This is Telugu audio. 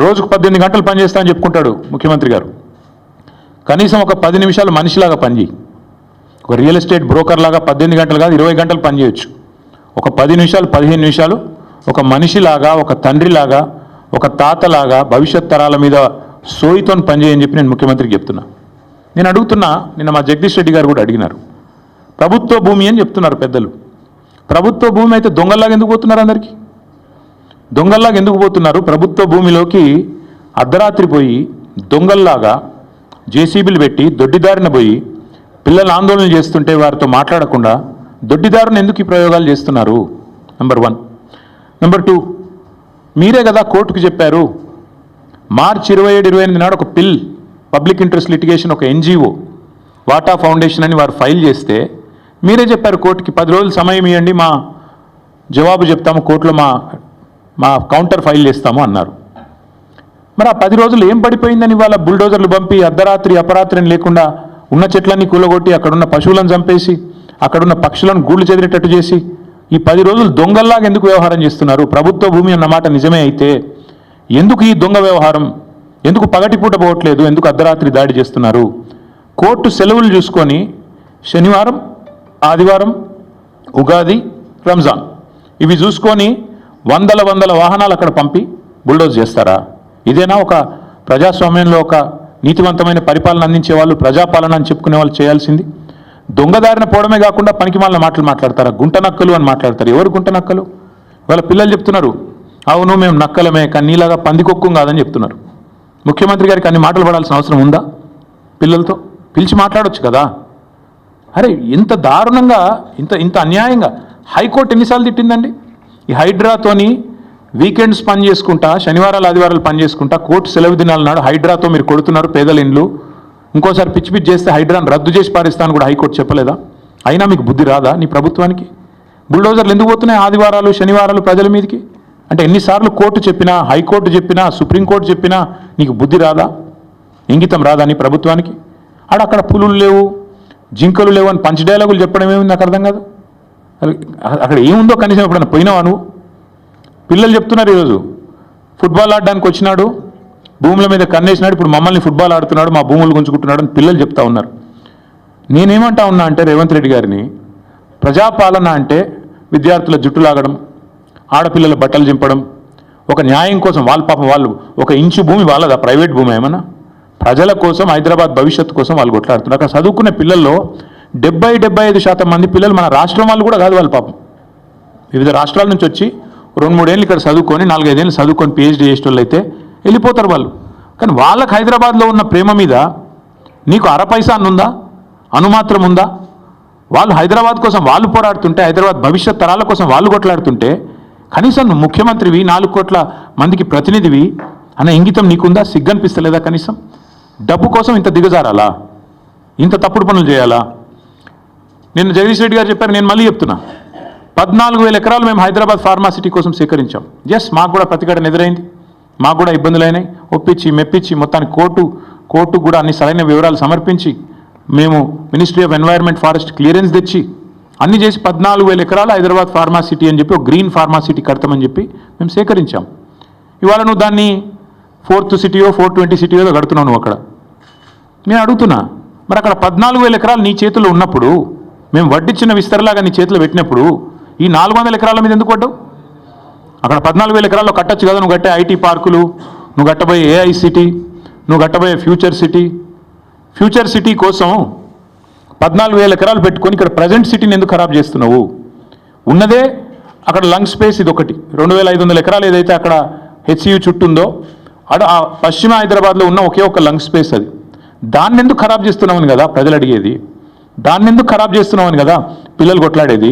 రోజుకు 18 గంటలు పనిచేస్తా అని చెప్పుకుంటాడు ముఖ్యమంత్రి గారు. కనీసం ఒక 10 నిమిషాలు మనిషిలాగా పనిచేయి. ఒక రియల్ ఎస్టేట్ బ్రోకర్ లాగా 18 గంటలు కాదు 20 గంటలు పనిచేయచ్చు. ఒక 10 నిమిషాలు 15 నిమిషాలు ఒక మనిషిలాగా, ఒక తండ్రిలాగా, ఒక తాతలాగా భవిష్యత్ తరాల మీద సోయితో పనిచేయని చెప్పి నేను ముఖ్యమంత్రికి చెప్తున్నా. నేను అడుగుతున్నా, నిన్న మా జగదీష్ రెడ్డి గారు కూడా అడిగినారు. ప్రభుత్వ భూమి అని చెప్తున్నారు పెద్దలు. ప్రభుత్వ భూమి అయితే దొంగల్లాగా ఎందుకు పోతున్నారు? అందరికీ దొంగల్లాగా ఎందుకు పోతున్నారు? ప్రభుత్వ భూమిలోకి అర్ధరాత్రి పోయి దొంగల్లాగా జేసీబీలు పెట్టి దొడ్డిదారిన పోయి పిల్లలు ఆందోళన చేస్తుంటే వారితో మాట్లాడకుండా దొడ్డిదారుని ఎందుకు ఈ ప్రయోగాలు చేస్తున్నారు? నెంబర్ 1. నెంబర్ 2, మీరే కదా కోర్టుకు చెప్పారు మార్చి 27-28 నాడు ఒక పిల్ పబ్లిక్ ఇంట్రెస్ట్ లిటిగేషన్ ఒక ఎన్జిఓ వాటా ఫౌండేషన్ అని వారు ఫైల్ చేస్తే మీరే చెప్పారు కోర్టుకి 10 రోజులు సమయం ఇవ్వండి, మా జవాబు చెప్తాము, కోర్టులో మా కౌంటర్ ఫైల్ చేస్తాము అన్నారు. మరి ఆ 10 రోజులు ఏం పడిపోయిందని వాళ్ళ బుల్డోజర్లు పంపి అర్ధరాత్రి అపరాత్రిని లేకుండా ఉన్న చెట్లన్నీ కూలగొట్టి అక్కడున్న పశువులను చంపేసి అక్కడున్న పక్షులను గూళ్ళు చెదిరేటట్టు చేసి ఈ 10 రోజులు దొంగల్లాగా ఎందుకు వ్యవహారం చేస్తున్నారు? ప్రభుత్వ భూమి అన్నమాట నిజమే అయితే ఎందుకు ఈ దొంగ వ్యవహారం? ఎందుకు పగటిపూట పోవట్లేదు? ఎందుకు అర్ధరాత్రి దాడి చేస్తున్నారు? కోర్టు సెలవులు చూసుకొని శనివారం, ఆదివారం, ఉగాది, రంజాన్ ఇవి చూసుకొని వందల వాహనాలు అక్కడ పంపి బుల్డోజ్ చేస్తారా? ఇదేనా ఒక ప్రజాస్వామ్యంలో ఒక నీతివంతమైన పరిపాలన అందించే వాళ్ళు, ప్రజాపాలన అని చెప్పుకునే వాళ్ళు చేయాల్సింది? దొంగదారిన పోవడమే కాకుండా పనికిమాలిన మాటలు మాట్లాడతారా? గుంట నక్కలు అని మాట్లాడతారు. ఎవరు గుంట నక్కలు? వాళ్ళ పిల్లలు చెప్తున్నారు, అవును మేము నక్కలమే కానీ నీలాగా పందికొక్కు కాదని చెప్తున్నారు. ముఖ్యమంత్రి గారికి అన్ని మాటలు పడాల్సిన అవసరం ఉందా? పిల్లలతో పిలిచి మాట్లాడొచ్చు కదా. అరే ఇంత దారుణంగా, ఇంత అన్యాయంగా హైకోర్టు ఎన్నిసార్లు తిట్టిందండి? ఈ హైడ్రాతోని వీకెండ్స్ పని చేసుకుంటా, శనివారాలు ఆదివారాలు పని చేసుకుంటా, కోర్టు సెలవు దినాల నాడు హైడ్రాతో మీరు కొడుతున్నారు పేదల ఇండ్లు, ఇంకోసారి పిచ్చి చేస్తే హైడ్రాను రద్దు చేసి పారిస్తాను కూడా హైకోర్టు చెప్పలేదా? అయినా మీకు బుద్ధి రాదా నీ ప్రభుత్వానికి? బుల్డోజర్లు ఎందుకు పోతున్నాయి ఆదివారాలు శనివారాలు ప్రజల మీదకి? అంటే ఎన్నిసార్లు కోర్టు చెప్పినా, హైకోర్టు చెప్పినా, సుప్రీంకోర్టు చెప్పినా నీకు బుద్ధి రాదా? ఇంగితం రాదా నీ ప్రభుత్వానికి? అక్కడ పులులు లేవు, జింకలు లేవు అని పంచ్ డైలాగులు చెప్పడం ఏముంది నాకు అర్థం కాదు. అక్కడ ఏముందో కనీసం ఎప్పుడైనా పోయినావా నువ్వు? పిల్లలు చెప్తున్నారు ఈరోజు ఫుట్బాల్ ఆడడానికి వచ్చినాడు, భూముల మీద కన్నేసినాడు, ఇప్పుడు మమ్మల్ని ఫుట్బాల్ ఆడుతున్నాడు, మా భూములు గుంజుకుంటున్నాడు అని పిల్లలు చెప్తా ఉన్నారు. నేనేమంటా ఉన్నా అంటే రేవంత్ రెడ్డి గారిని, ప్రజాపాలన అంటే విద్యార్థుల జుట్టు లాగడం, ఆడపిల్లల బట్టలు చింపడం, ఒక న్యాయం కోసం వాళ్ళ పాపం వాళ్ళు ఒక ఇంచు భూమి వాళ్ళదా? ప్రైవేట్ భూమి ఏమన్నా? ప్రజల కోసం, హైదరాబాద్ భవిష్యత్తు కోసం వాళ్ళు కొట్లాడుతున్నారు. అక్కడ చదువుకునే పిల్లల్లో 70-75% మంది పిల్లలు మన రాష్ట్రం వాళ్ళు కూడా కాదు. వాళ్ళు పాపం వివిధ రాష్ట్రాల నుంచి వచ్చి 2-3 ఏళ్ళు ఇక్కడ చదువుకొని 4-5 ఏళ్ళు చదువుకొని PhD చేసే వాళ్ళు అయితే వెళ్ళిపోతారు వాళ్ళు. కానీ వాళ్ళకి హైదరాబాద్లో ఉన్న ప్రేమ మీద నీకు అరపైసా ఉందా? అనుమాత్రం ఉందా? వాళ్ళు హైదరాబాద్ కోసం వాళ్ళు పోరాడుతుంటే, హైదరాబాద్ భవిష్యత్ తరాల కోసం వాళ్ళు కొట్లాడుతుంటే కనీసం నువ్వు ముఖ్యమంత్రివి, 4 కోట్ల మందికి ప్రతినిధివి అన్న ఇంగితం నీకుందా? సిగ్గనిపిస్తలేదా? కనీసం డబ్బు కోసం ఇంత దిగజారాలా? ఇంత తప్పుడు పనులు చేయాలా? నిన్న జగదీష్ రెడ్డి గారు చెప్పారు, నేను మళ్ళీ చెప్తున్నా, 14,000 ఎకరాలు మేము హైదరాబాద్ ఫార్మాసిటీ కోసం సేకరించాం. ఎస్, మాకు కూడా ప్రతిఘటన ఎదురైంది, మాకు కూడా ఇబ్బందులైనాయి. ఒప్పించి మెప్పించి మొత్తానికి కోర్టు కూడా అన్ని సరైన వివరాలు సమర్పించి మేము ministry of environment forest clearance తెచ్చి అన్ని చేసి 14,000 ఎకరాలు హైదరాబాద్ ఫార్మాసిటీ అని చెప్పి ఒక గ్రీన్ ఫార్మాసిటీ కడతామని చెప్పి మేము సేకరించాం. ఇవాళ నువ్వు దాన్ని 4th సిటీయో 420 సిటీయో కడుతున్నావు నువ్వు. అక్కడ నేను అడుగుతున్నా, మరి అక్కడ 14,000 ఎకరాలు నీ చేతుల్లో ఉన్నప్పుడు, మేము వడ్డిచ్చిన విస్తరలాగా నీ చేతిలో పెట్టినప్పుడు ఈ 400 ఎకరాల మీద ఎందుకు పడ్డావు? అక్కడ 14,000 ఎకరాల్లో కట్టచ్చు కదా. నువ్వు కట్టే ఐటీ పార్కులు, నువ్వు కట్టబోయే AI సిటీ, నువ్వు కట్టబోయే ఫ్యూచర్ సిటీ కోసం 14,000 ఎకరాలు పెట్టుకొని ఇక్కడ ప్రజెంట్ సిటీని ఎందుకు ఖరాబ్ చేస్తున్నావు? ఉన్నదే అక్కడ లంగ్ స్పేస్ ఇది ఒకటి, 2,500 ఎకరాలు ఏదైతే అక్కడ HCU చుట్టూ ఉందో ఆ పశ్చిమ హైదరాబాద్లో ఉన్న ఒకే ఒక లంగ్ స్పేస్ అది. దాన్ని ఎందుకు ఖరాబ్ చేస్తున్నామని కదా ప్రజలు అడిగేది. దాన్ని ఎందుకు ఖరాబ్ చేస్తున్నామని కదా పిల్లలు కొట్లాడేది.